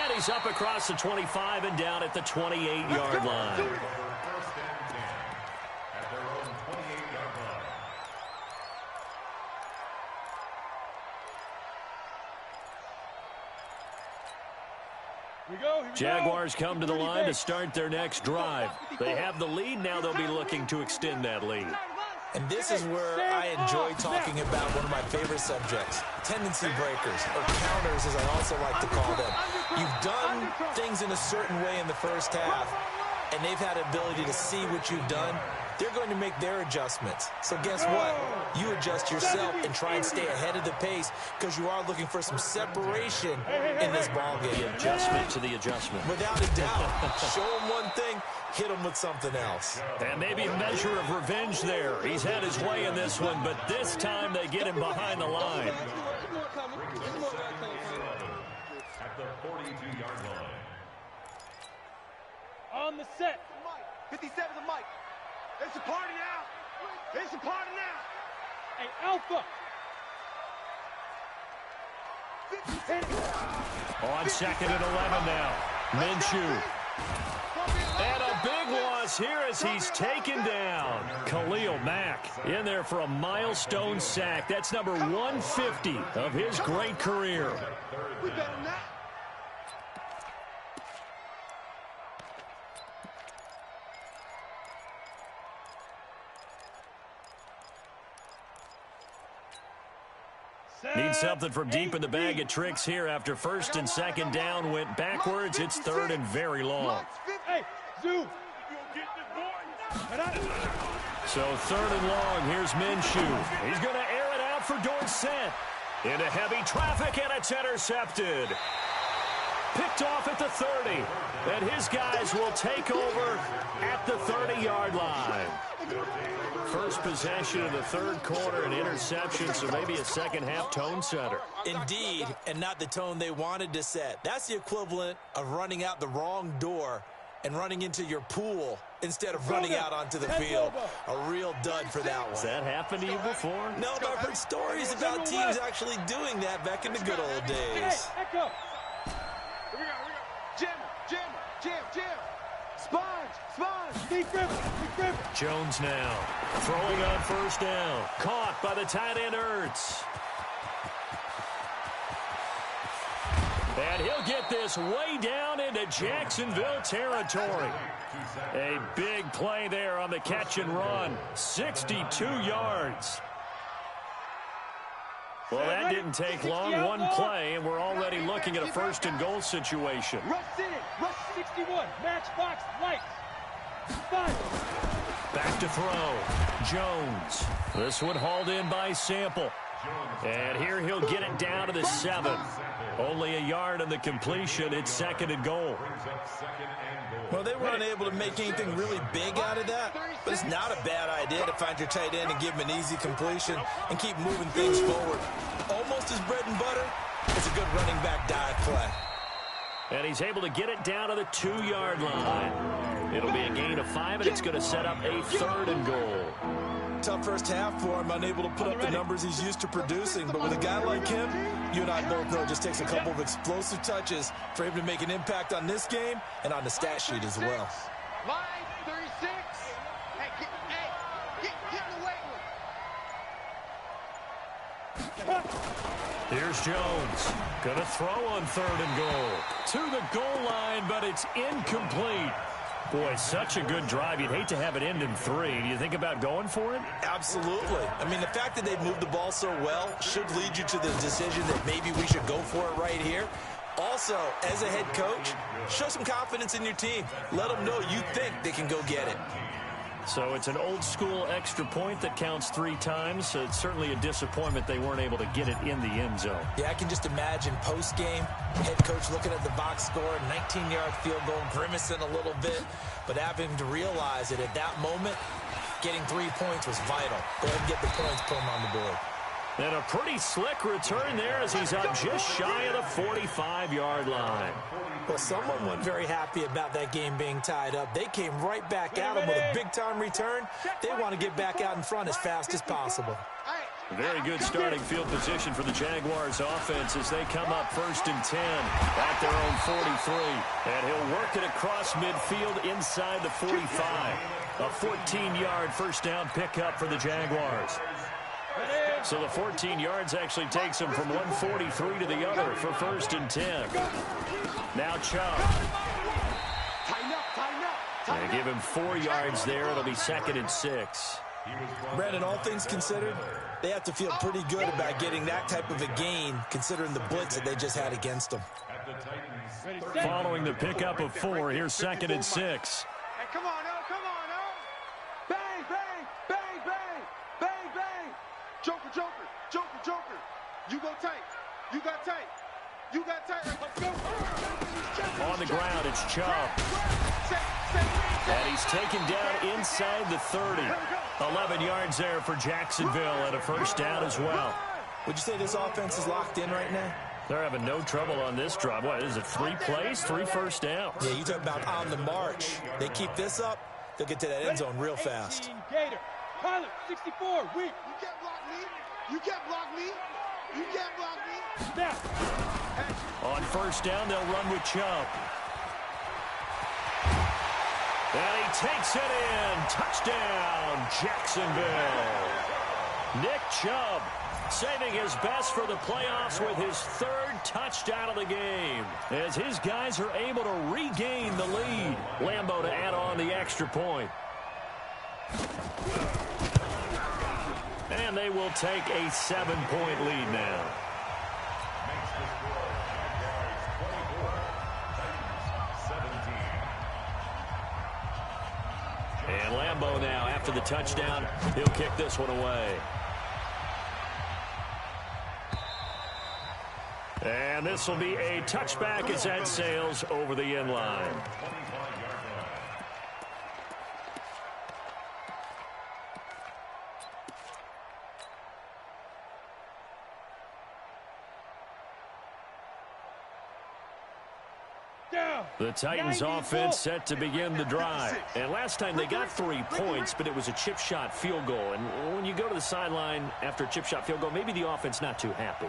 And he's up across the 25 and down at the 28-yard line. 1st and 10 at their own 28-yard line. Jaguars come to the line to start their next drive. They have the lead. Now they'll be looking to extend that lead. And this is where I enjoy talking about one of my favorite subjects, tendency breakers, or counters as I also like to call them. You've done things in a certain way in the first half, and they've had the ability to see what you've done. They're going to make their adjustments. So guess what? You adjust yourself and try and stay ahead of the pace because you are looking for some separation in this ballgame. The adjustment to the adjustment. Without a doubt. Show them one thing, hit them with something else. And maybe a measure of revenge there. He's had his way in this one, but this time they get him behind the line. At the 42-yard line. On the set. 57 to Mike. It's a party now. It's a party now. Hey, Alpha. On 2nd and 11 now. Minshew. And a big loss here as he's taken down. Khalil Mack in there for a milestone sack. That's number 150 of his great career. We better not. Need something from deep in the bag of tricks here after 1st and 2nd down went backwards. It's 3rd and very long. Hey, Zoo. So 3rd and long, here's Minshew. He's going to air it out for Dorsett. Into heavy traffic, and it's intercepted. Picked off at the 30. And his guys will take over at the 30-yard line. First possession of the 3rd quarter, an interception, so maybe a second-half tone setter. Indeed, and not the tone they wanted to set. That's the equivalent of running out the wrong door and running into your pool instead of running out onto the field. A real dud for that one. Has that happened to you before? No, but I've heard stories about teams actually doing that back in the good old days. Hey, Echo. Here we go. Jam. Sponge. Deep river. Jones now throwing on 1st down. Caught by the tight end Ertz. And he'll get this way down into Jacksonville territory. A big play there on the catch and run. 62 yards. Well, that didn't take long. One play, and we're already looking at a 1st and goal situation. Rush in it. Rush 61. Matchbox lights. 5. Back to throw. Jones. This one hauled in by Sample. And here he'll get it down to the 7. Only a yard on the completion. It's 2nd and goal. Well, they were unable to make anything really big out of that, but it's not a bad idea to find your tight end and give him an easy completion and keep moving things forward. Almost his bread and butter. It's a good running back dive play. And he's able to get it down to the 2-yard line. It'll be a gain of 5, and it's going to set up a 3rd and goal. Tough first half for him, unable to put up the numbers he's used to producing. But with a guy like him, you and I both know it just takes a couple of explosive touches for him to make an impact on this game and on the stat sheet as well. Line 36. Hey, get in the weight room. Here's Jones. Going to throw on 3rd and goal. To the goal line, but it's incomplete. Boy, such a good drive. You'd hate to have it end in 3. Do you think about going for it? Absolutely. I mean, the fact that they've moved the ball so well should lead you to the decision that maybe we should go for it right here. Also, as a head coach, show some confidence in your team. Let them know you think they can go get it. So it's an old-school extra point that counts 3 times. So it's certainly a disappointment they weren't able to get it in the end zone. Yeah, I can just imagine post-game, head coach looking at the box score, 19-yard field goal, grimacing a little bit, but having to realize that at that moment, getting 3 points was vital. Go ahead and get the points, put them on the board. And a pretty slick return there as he's up just shy of the 45-yard line. Well, someone wasn't very happy about that game being tied up. They came right back at him with a big-time return. They want to get back out in front as fast as possible. Very good starting field position for the Jaguars offense as they come up 1st and 10 at their own 43. And he'll work it across midfield inside the 45. A 14-yard first down pickup for the Jaguars. So the 14 yards actually takes him from 143 to the other for 1st and 10. Now Chubb. They give him 4 yards there. It'll be 2nd and 6. Brandon, all things considered, they have to feel pretty good about getting that type of a gain considering the blitz that they just had against them. At the Titans Following the pickup of 4, here's 2nd and 6. Hey, come on, El. Come on, El. Bang, bang, bang, bang, bang, bang. Joker, Joker, Joker, Joker. You go tight. You got tight. You got tight. Let's go. On the ground, it's Chubb. And he's taken down inside the 30. 11 yards there for Jacksonville and a first down as well. Would you say this offense is locked in right now? They're having no trouble on this drive. What is it, 3 plays, 3 first downs? Yeah, you talk about on the march. They keep this up, they'll get to that end zone real fast. Gator. Pilot, 64, weak. You can't block me. You can't block me. You can't block me. Snap. On first down, they'll run with Chubb. And he takes it in. Touchdown, Jacksonville. Nick Chubb saving his best for the playoffs with his 3rd touchdown of the game, as his guys are able to regain the lead. Lambeau to add on the extra point. And they will take a 7-point lead now. And Lambeau now, after the touchdown, he'll kick this one away. And this will be a touchback as that sails over the end line. The Titans offense set to begin the drive. And last time they got 3 points, but it was a chip shot field goal. And when you go to the sideline after a chip shot field goal, maybe the offense not too happy.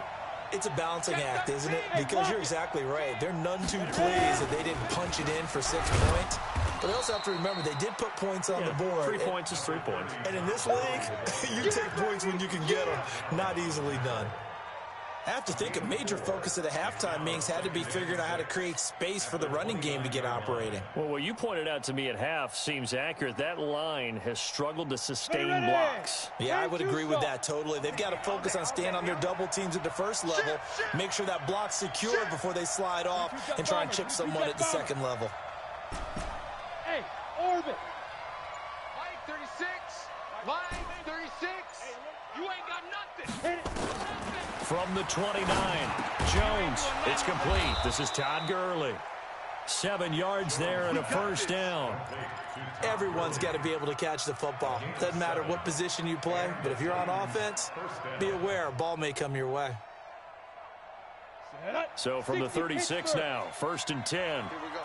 It's a balancing act, isn't it? Because you're exactly right. They're none too pleased that they didn't punch it in for 6 points. But they also have to remember they did put points on the board. 3 points is 3 points. And in this league, you take points when you can get them. Not easily done. I have to think a major focus of the halftime meetings had to be figuring out how to create space for the running game to get operating. Well, what you pointed out to me at half seems accurate. That line has struggled to sustain blocks. Yeah, I would agree with that totally. They've got to focus on staying on their double teams at the first level, make sure that block's secure before they slide off and try and chip someone at the second level. Hey, orbit. Line 36. Line 36. You ain't got nothing. Hit it. From the 29, Jones, it's complete. This is Todd Gurley. 7 yards there and a first down. Everyone's got to be able to catch the football. Doesn't matter what position you play, but if you're on offense, be aware a ball may come your way. So from the 36 now, 1st and 10. Here we go.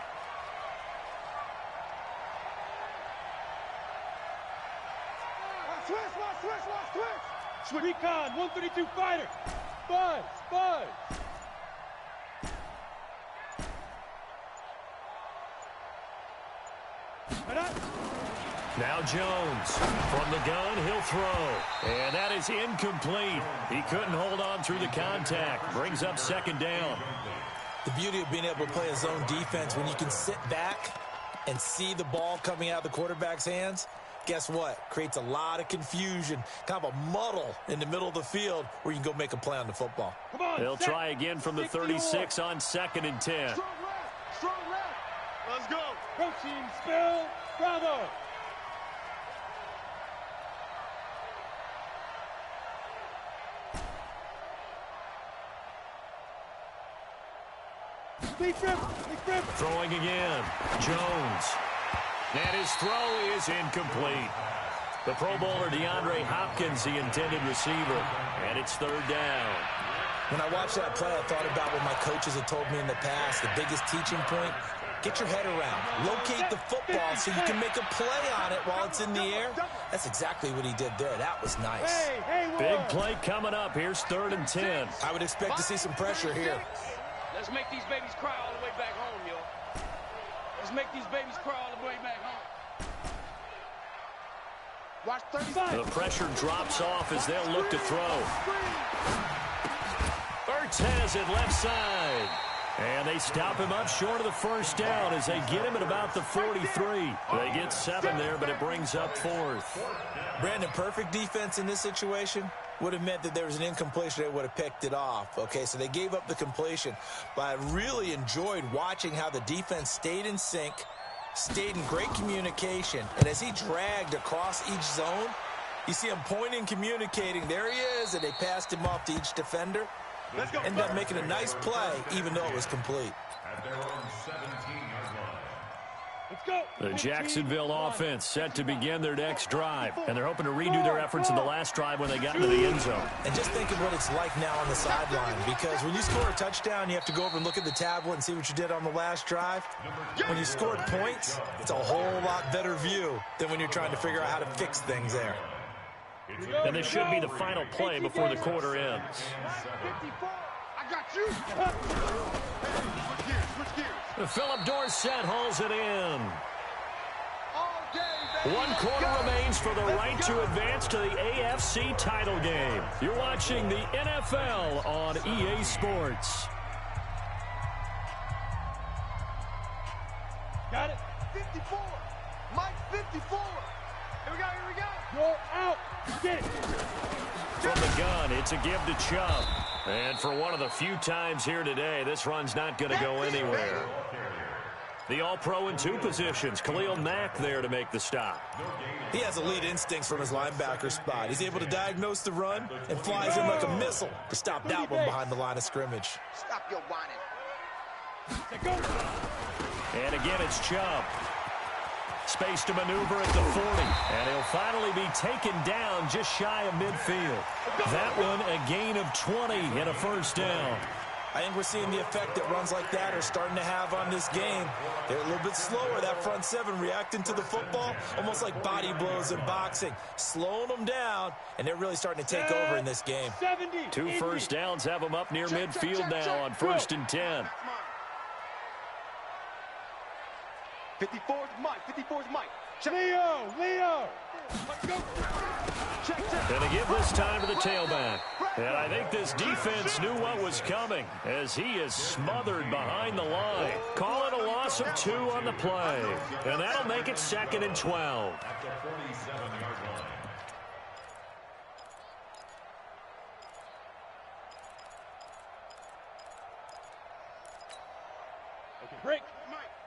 Switch. Recon, 132 fighter. Buzz. Now Jones from the gun, he'll throw. And that is incomplete. He couldn't hold on through the contact. Brings up 2nd down. The beauty of being able to play a zone defense when you can sit back and see the ball coming out of the quarterback's hands. Guess what? Creates a lot of confusion, kind of a muddle in the middle of the field where you can go make a play on the football. They'll try again from the 36 on 2nd and 10. Strong left. Let's go. Protein spill. Bravo. Big rip. Throwing again. Jones. And his throw is incomplete. The Pro Bowler DeAndre Hopkins, the intended receiver. And it's 3rd down. When I watched that play, I thought about what my coaches had told me in the past. The biggest teaching point, get your head around. Locate the football so you can make a play on it while it's in the air. That's exactly what he did there. That was nice. Big play coming up. Here's 3rd and 10. I would expect to see some pressure here. Let's make these babies cry all the way back home, yo. Let's make these babies cry all the way back home. Watch 35. The pressure drops off as they'll look to throw. Ertz has it left side. And they stop him up short of the first down as they get him at about the 43. They get 7 there, but it brings up 4th. Brandon, perfect defense in this situation. would have meant that there was an incompletion. They would have picked it off. Okay, so they gave up the completion. But I really enjoyed watching how the defense stayed in sync, stayed in great communication. And as he dragged across each zone, you see him pointing, communicating. There he is, and they passed him off to each defender. Ended up making a nice play, even though it was complete. At their own 17-yard line. Let's go. The Jacksonville offense set to begin their next drive, and they're hoping to redo their efforts in the last drive when they got into the end zone. And just think of what it's like now on the sideline, because when you score a touchdown, you have to go over and look at the tablet and see what you did on the last drive. When you scored points, it's a whole lot better view than when you're trying to figure out how to fix things there. And this should be the final play before the quarter ends. 54. I got you. Switch gears. Philip Dorsett hauls it in. 1 quarter remains for the right to advance to the AFC title game. You're watching the NFL on EA Sports. Got it. 54. Mike, 54. Here we go. You're out. Get it. From the gun, it's a give to Chubb. And for one of the few times here today, this run's not going to go anywhere. The All-Pro in 2 positions. Khalil Mack there to make the stop. He has elite instincts from his linebacker spot. He's able to diagnose the run and flies in like a missile to stop that one behind the line of scrimmage. Stop your whining. And again, it's Chubb. Space to maneuver at the 40. And he'll finally be taken down just shy of midfield. That one a gain of 20 and a first down. I think we're seeing the effect that runs like that are starting to have on this game. They're a little bit slower, that front seven, reacting to the football, almost like body blows in boxing, slowing them down, and they're really starting to take over in this game. 2 first downs have them up near midfield now on 1st and 10. 54's Mike. Leo. Let's go. Check. And they give this time to the tailback. And I think this defense knew what was coming as he is smothered behind the line. Call it a loss of 2 on the play. And that'll make it 2nd and 12. At the 47-yard line. Okay, break.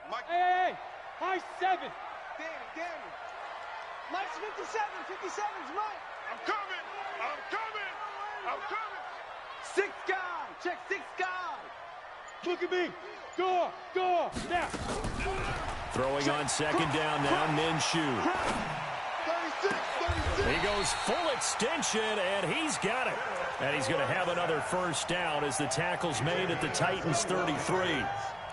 Mike. Hey. High 7. Danny. Mike's 57's Mike. I'm coming. 6 guy. Check 6 guy. Look at me. Go. Now. Throwing on 2nd down now, Minshew. 36. He goes full extension, and he's got it. And he's going to have another first down as the tackle's made at the Titans' 33.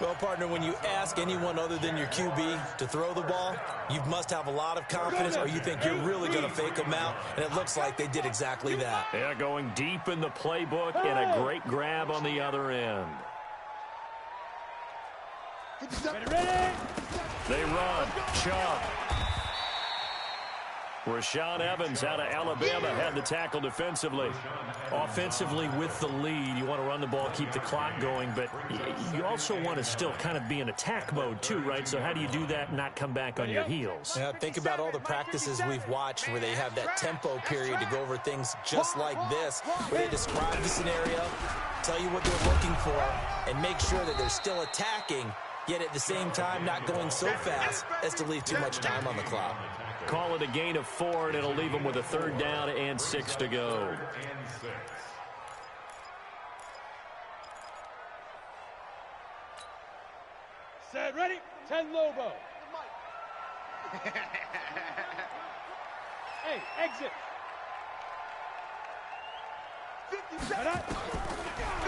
Well, partner, when you ask anyone other than your QB to throw the ball, you must have a lot of confidence, or you think you're really going to fake them out, and it looks like they did exactly that. Yeah, going deep in the playbook and a great grab on the other end. Ready? They run. Chubb. Rashaan Evans out of Alabama had the tackle defensively. Offensively with the lead, you want to run the ball, keep the clock going, but you also want to still kind of be in attack mode too, right? So how do you do that and not come back on your heels? Yeah, think about all the practices we've watched where they have that tempo period to go over things just like this, where they describe the scenario, tell you what they're looking for, and make sure that they're still attacking, yet at the same time not going so fast as to leave too much time on the clock. Call it a gain of 4, and it'll leave them with a 3rd down and 6 to go. Set, ready? 10 Lobo. Hey, exit. 57.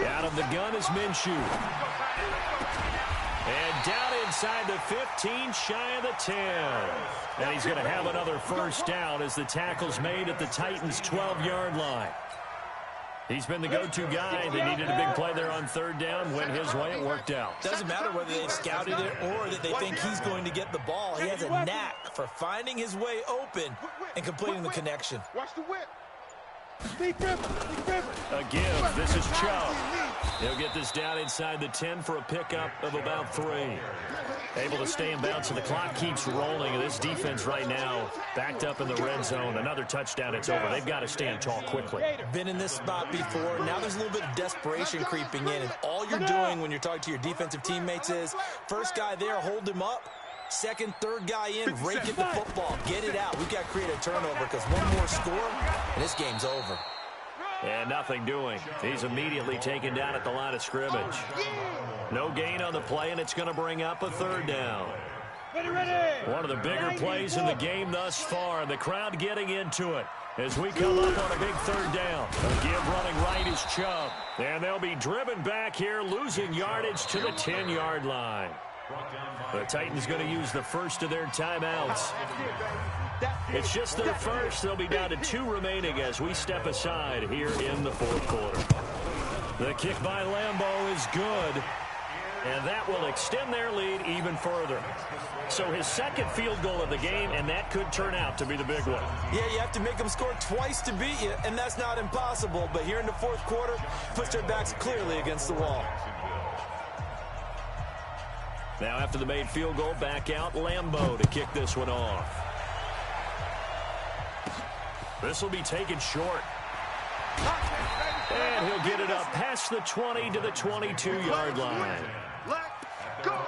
Out of the gun is Minshew. And down inside the 15, shy of the 10. And he's going to have another first down as the tackle's made at the Titans' 12-yard line. He's been the go-to guy. They needed a big play there on 3rd down. Went his way. It worked out. Doesn't matter whether they've scouted it or that they think he's going to get the ball. He has a knack for finding his way open and completing the connection. Watch the whip. A give. This is Chubb. He'll get this down inside the 10 for a pickup of about 3. Able to stay in bounds, so the clock keeps rolling. This defense right now backed up in the red zone. Another touchdown, it's over. They've got to stand tall quickly. Been in this spot before. Now there's a little bit of desperation creeping in, and all you're doing when you're talking to your defensive teammates is first guy there, hold him up. Second, third guy in, rake at the football. Get it out. We've got to create a turnover because one more score, and this game's over. And nothing doing. He's immediately taken down at the line of scrimmage. No gain on the play, and it's going to bring up a 3rd down. One of the bigger plays in the game thus far, and the crowd getting into it as we come up on a big 3rd down. A give running right is Chubb. And they'll be driven back here, losing yardage to the 10-yard line. The Titans going to use the first of their timeouts. It's just their first. They'll be down to 2 remaining as we step aside here in the 4th quarter. The kick by Lambeau is good, and that will extend their lead even further. So his 2nd field goal of the game, and that could turn out to be the big one. Yeah, you have to make them score twice to beat you, and that's not impossible. But here in the 4th quarter, puts their backs clearly against the wall. Now after the made field goal, back out Lambeau to kick this one off. This will be taken short. And he'll get it up past the 20 to the 22-yard line. Let's go.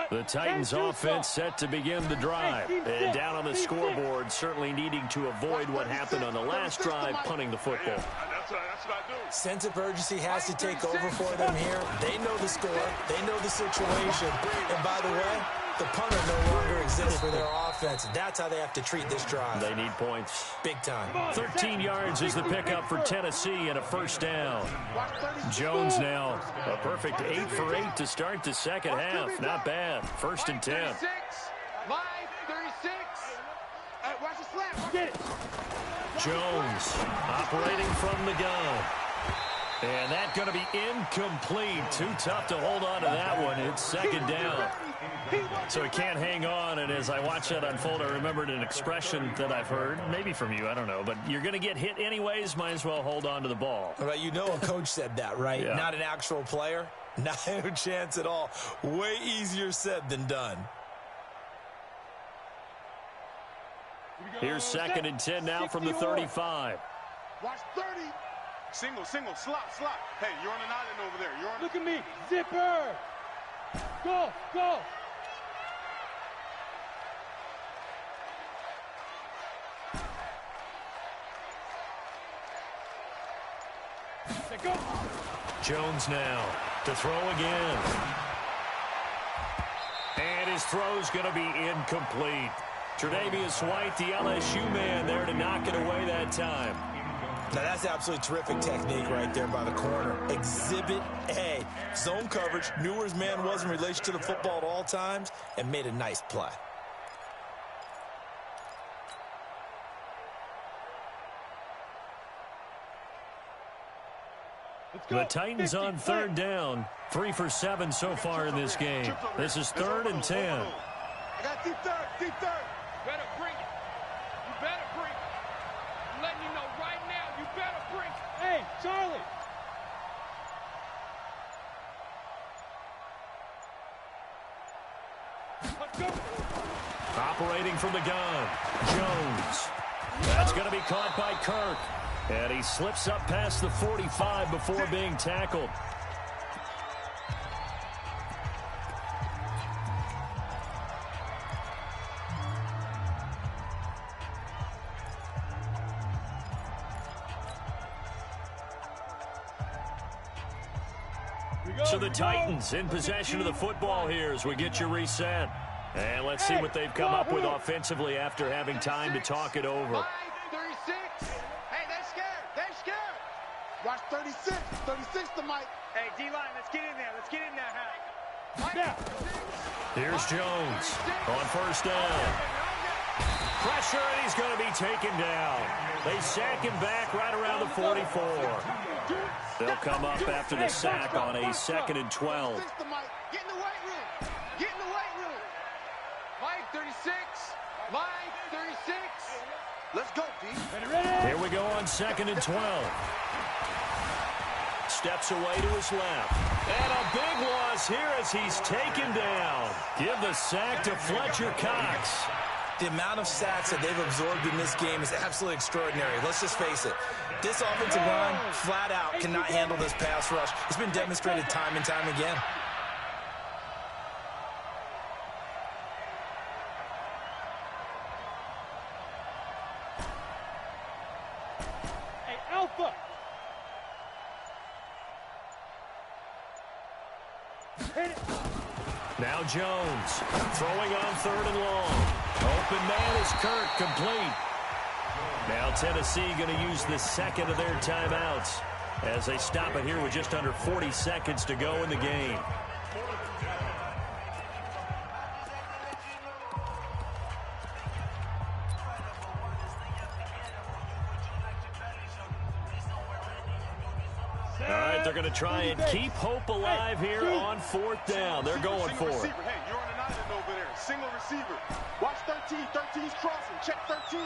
The Titans offense set to begin the drive. And down on the scoreboard, certainly needing to avoid what happened on the last drive, punting the football. That's what I do. Sense of urgency has to take over for them here. They know the score. They know the situation. And by the way, the punter no longer exists for their offense. That's how they have to treat this drive. They need points. Big time. 13 yards is the pickup for Tennessee and a 1st down. Jones now a perfect 8 for 8 to start the 2nd half. Not bad. 1st and 10. Line 36. Watch the slap. Get it. Jones operating from the gun. And that's going to be incomplete. Too tough to hold on to that one. It's 2nd down. So he can't hang on, and as I watch that unfold, I remembered an expression that I've heard, maybe from you, I don't know, but you're going to get hit anyways, might as well hold on to the ball. Right, you know a coach said that, right? Yeah. Not an actual player. Not a chance at all. Way easier said than done. Here's 2nd and 10 now from the 35. Watch 30. Single, slot. Hey, you're on an island over there. You're on. Look at me. Zipper. Go. Go. Jones now to throw again. And his throw's going to be incomplete. Tre'Davious White, the LSU man, there to knock it away that time. Now, that's absolutely terrific technique right there by the corner. Exhibit A. Zone coverage, knew where his man was in relation to the football at all times, and made a nice play. The Titans on 3rd down. 3 for 7 so far in this game. This is 3rd and 10. I got deep third. You better bring it. I'm letting you know right now, you better bring it. Hey, Charlie. Let's go. Operating from the gun, Jones. That's going to be caught by Kirk. And he slips up past the 45 before being tackled. So the Titans in possession of the football here as we get you reset. And let's see what they've come up with offensively after having time to talk it over. 36. Hey, they're scared. Watch 36. 36 to Mike. Hey, D-line, let's get in there. Yeah. Here's Jones on 1st down. Pressure, and he's going to be taken down. They sack him back right around the 44. They'll come up after the sack on a 2nd and 12. Get in the weight room. Mike 36. Mike 36. Let's go, D. Here we go on 2nd and 12. Steps away to his left. And a big loss here as he's taken down. Give the sack to Fletcher Cox. The amount of sacks that they've absorbed in this game is absolutely extraordinary. Let's just face it. This offensive line, flat out, cannot handle this pass rush. It's been demonstrated time and time again. Hey, Alpha. Now Jones throwing on 3rd and long. Open man is Kirk, complete. Now Tennessee going to use the second of their timeouts as they stop it here with just under 40 seconds to go in the game. All right, they're going to try and keep hope alive here on 4th down. They're going for it. Hey, you're on an island over there. Single receiver. Watch 13. 13's crossing. Check 13.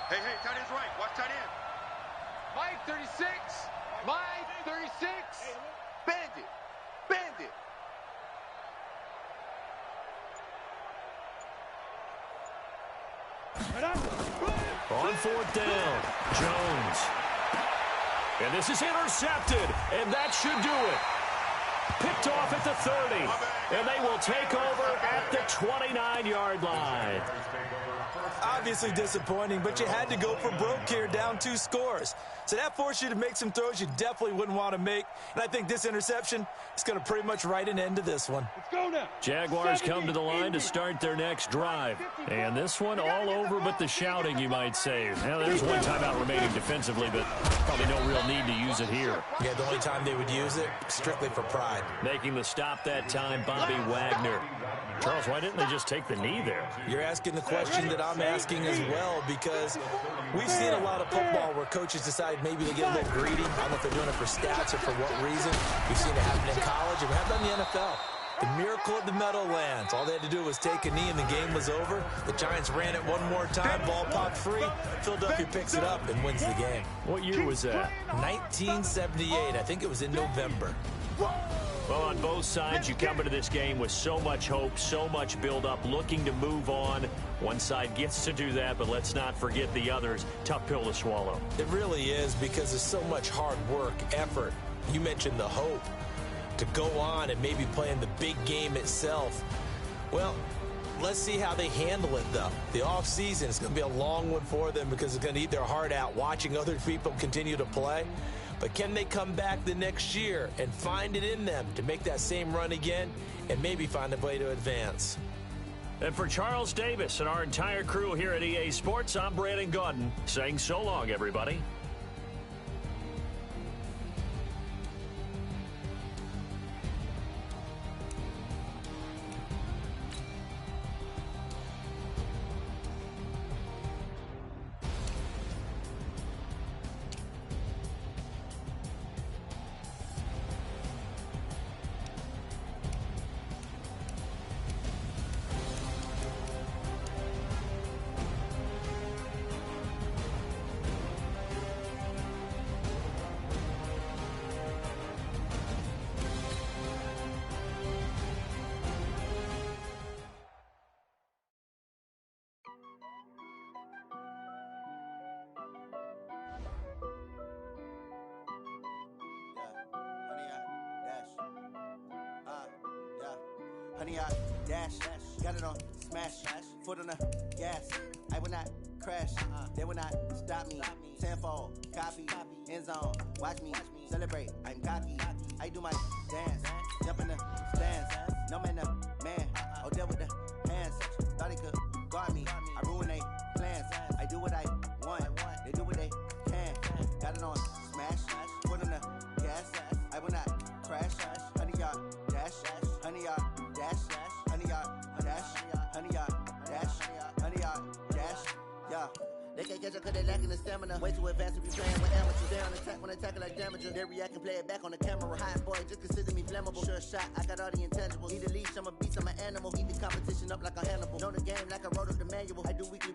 Hey, tight end's right. Watch tight end. Mike 36. Mike 36. Bandit. Bandit. On 4th down, Jones. And this is intercepted, and that should do it. Picked off at the 30, and they will take over at the 29-yard line. Obviously disappointing, but you had to go for broke here, down 2 scores. So that forced you to make some throws you definitely wouldn't want to make. And I think this interception is going to pretty much write an end to this one. Let's go now. Jaguars come to the line to start their next drive. And this one all over but the shouting, you might say. Now, there's one timeout remaining defensively, but probably no real need to use it here. Yeah, the only time they would use it, strictly for pride. Making the stop that time, Bobby Wagner. Charles, why didn't they just take the knee there? You're asking the question that I'm asking as well, because we've seen a lot of football where coaches decide maybe they get a little greedy. I don't know if they're doing it for stats or for what reason. We've seen it happen in college, and we have done in the NFL. The miracle of the Meadowlands. All they had to do was take a knee, and the game was over. The Giants ran it one more time. Ball popped free. Philadelphia picks it up and wins the game. What year was that? 1978. I think it was in November. Well, on both sides, you come into this game with so much hope, so much build-up, looking to move on. One side gets to do that, but let's not forget the others. Tough pill to swallow. It really is, because there's so much hard work, effort. You mentioned the hope to go on and maybe play in the big game itself. Well, let's see how they handle it, though. The offseason is going to be a long one for them because it's going to eat their heart out watching other people continue to play. But can they come back the next year and find it in them to make that same run again and maybe find a way to advance? And for Charles Davis and our entire crew here at EA Sports, I'm Brandon Gaudin saying so long, everybody. Honey, I dash, got it on smash, foot on the gas. I will not crash, they will not stop me. Tenfold, copy, end zone, watch me celebrate. I'm cocky, I do my dance, jump in the stands. No man, the man, oh, deal with the hands. Thought he could guard me, I ruin they plans. I do what I want, they do what they can. Got it on smash, foot on the gas. I will not crash, honey, y'all dash, honey, y'all dash, honey, y'all dash, honey, y'all dash, honey, y'all dash, yeah. They can't catch up cause they lacking the stamina. Way too advanced to be playing with amateurs. They on attack when they tackle like damager. They react and play it back on the camera. Hot boy, just consider me flammable. Sure shot, I got all the intangibles. Need a leash, I'm a beast, I'm an animal. Heat the competition up like a Hannibal. Know the game like I wrote up the manual. I do weekly